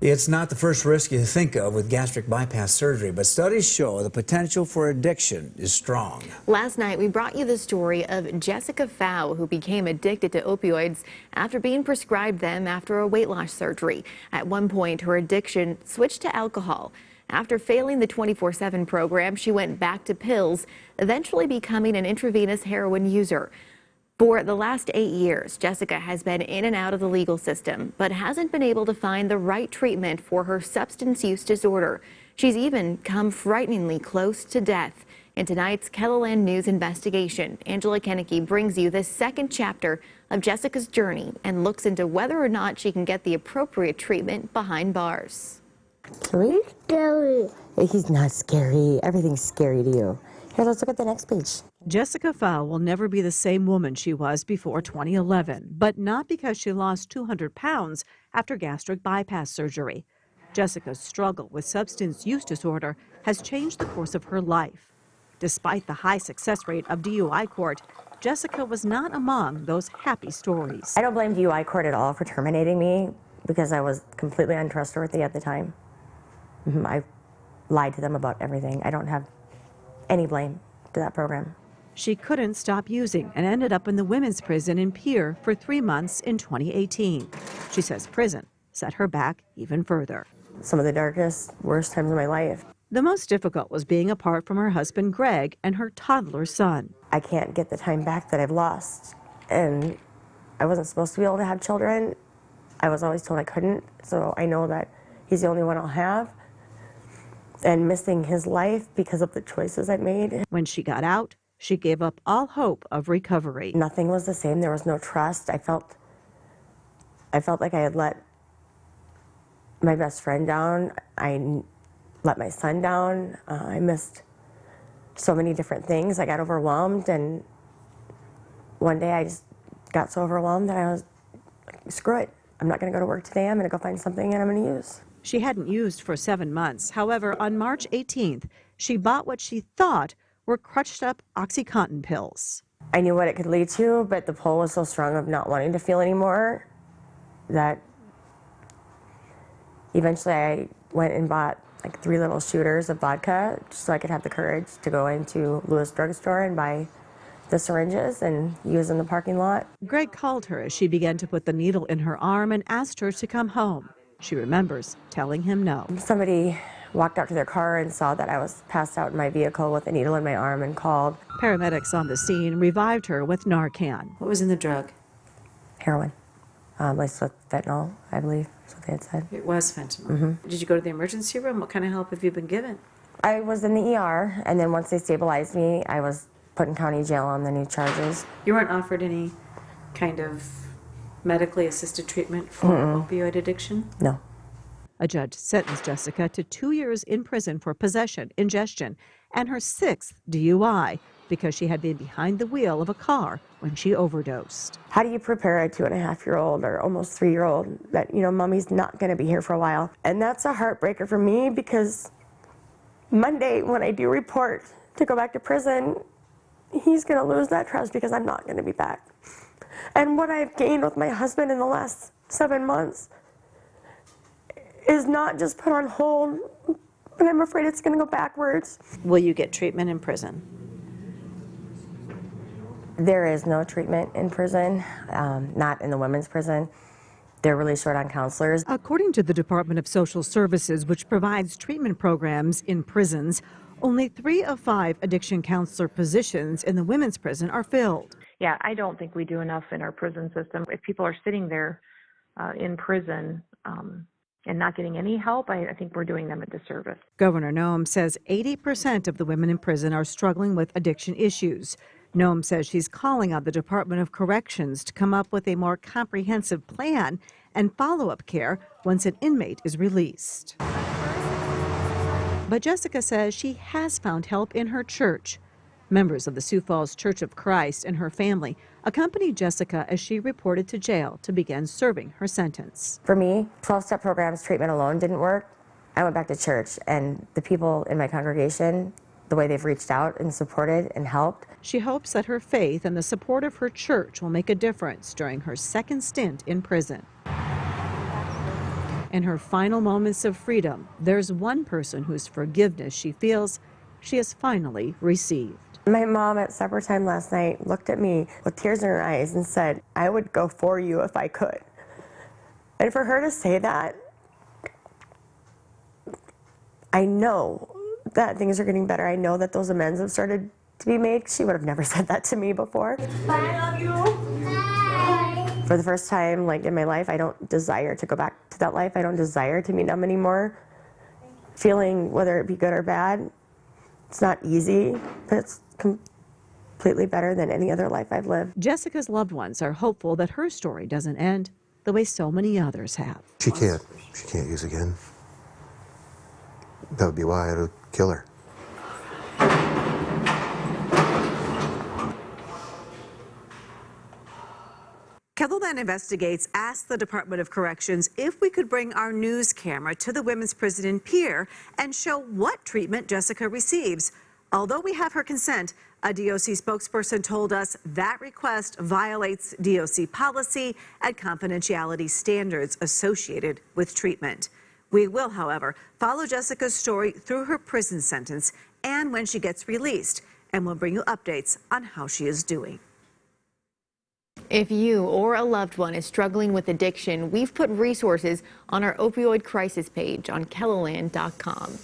It's not the first risk you think of with gastric bypass surgery, but studies show the potential for addiction is strong. Last night, we brought you the story of Jessica Pfau, who became addicted to opioids after being prescribed them after a weight loss surgery. At one point, her addiction switched to alcohol. After failing the 24/7 program, she went back to pills, eventually becoming an intravenous heroin user. For the last 8 years, Jessica has been in and out of the legal system, but hasn't been able to find the right treatment for her substance use disorder. She's even come frighteningly close to death. In tonight's KELOLAND News investigation, Angela Kennecke brings you the second chapter of Jessica's journey and looks into whether or not she can get the appropriate treatment behind bars. Scary? Scary. He's not scary. Everything's scary to you. Here, let's look at the next page. Jessica Pfau will never be the same woman she was before 2011, but not because she lost 200 pounds after gastric bypass surgery. Jessica's struggle with substance use disorder has changed the course of her life. Despite the high success rate of DUI court, Jessica was not among those happy stories. I don't blame DUI court at all for terminating me because I was completely untrustworthy at the time. I lied to them about everything. I don't have any blame to that program. She couldn't stop using and ended up in the women's prison in Pierre for 3 months in 2018. She says prison set her back even further. Some of the darkest, worst times of my life. The most difficult was being apart from her husband Greg and her toddler son. I can't get the time back that I've lost. And I wasn't supposed to be able to have children. I was always told I couldn't, so I know that he's the only one I'll have. And missing his life because of the choices I made. When she got out, she gave up all hope of recovery. Nothing was the same. There was no trust. I felt like I had let my best friend down. I let my son down. I missed so many different things. I got overwhelmed, and one day I just got so overwhelmed that I was like, screw it. I'm not going to go to work today. I'm going to go find something and I'm going to use. She hadn't used for 7 months. However, on March 18th, she bought what she thought were crushed up OxyContin pills. I knew what it could lead to, but the pull was so strong of not wanting to feel anymore that eventually I went and bought like 3 little shooters of vodka just so I could have the courage to go into Lewis drugstore and buy the syringes and use in the parking lot. Greg called her as she began to put the needle in her arm and asked her to come home. She remembers telling him no. Somebody walked out to their car and saw that I was passed out in my vehicle with a needle in my arm and called. Paramedics on the scene revived her with Narcan. What was in the drug? Heroin, laced with fentanyl, I believe, is what they had said. It was fentanyl. Did you go to the emergency room? What kind of help have you been given? I was in the ER, and then once they stabilized me, I was put in county jail on the new charges. You weren't offered any kind of medically assisted treatment for opioid addiction? No. A judge sentenced Jessica to 2 years in prison for possession, ingestion, and her 6th DUI because she had been behind the wheel of a car when she overdosed. How do you prepare a 2.5-year-old or almost 3-year-old that, mommy's not going to be here for a while? And that's a heartbreaker for me because Monday when I do report to go back to prison, he's going to lose that trust because I'm not going to be back. And what I've gained with my husband in the last 7 months is not just put on hold, but I'm afraid it's going to go backwards. Will you get treatment in prison? There is no treatment in prison, not in the women's prison. They're really short on counselors. According to the Department of Social Services, which provides treatment programs in prisons, only 3 of 5 addiction counselor positions in the women's prison are filled. Yeah, I don't think we do enough in our prison system. If people are sitting there in prison and not getting any help, I think we're doing them a disservice. Governor Noem says 80% of the women in prison are struggling with addiction issues. Noem says she's calling on the Department of Corrections to come up with a more comprehensive plan and follow-up care once an inmate is released. But Jessica says she has found help in her church. Members of the Sioux Falls Church of Christ and her family accompanied Jessica as she reported to jail to begin serving her sentence. For me, 12-step programs, treatment alone didn't work. I went back to church, and the people in my congregation, the way they've reached out and supported and helped. She hopes that her faith and the support of her church will make a difference during her second stint in prison. In her final moments of freedom, there's one person whose forgiveness she feels she has finally received. My mom at supper time last night looked at me with tears in her eyes and said, "I would go for you if I could." And for her to say that, I know that things are getting better. I know that those amends have started to be made. She would have never said that to me before. I love you. Bye. For the first time, like in my life, I don't desire to go back to that life. I don't desire to meet them anymore. Feeling whether it be good or bad, it's not easy, but it's completely better than any other life I've lived. Jessica's loved ones are hopeful that her story doesn't end the way so many others have. She can't use again. That would be why I'd kill her. KELOLAND Investigates asked the Department of Corrections if we could bring our news camera to the women's prison in Pierre and show what treatment Jessica receives. Although we have her consent, a DOC spokesperson told us that request violates DOC policy and confidentiality standards associated with treatment. We will, however, follow Jessica's story through her prison sentence and when she gets released, and we'll bring you updates on how she is doing. If you or a loved one is struggling with addiction, we've put resources on our opioid crisis page on KELOLAND.com.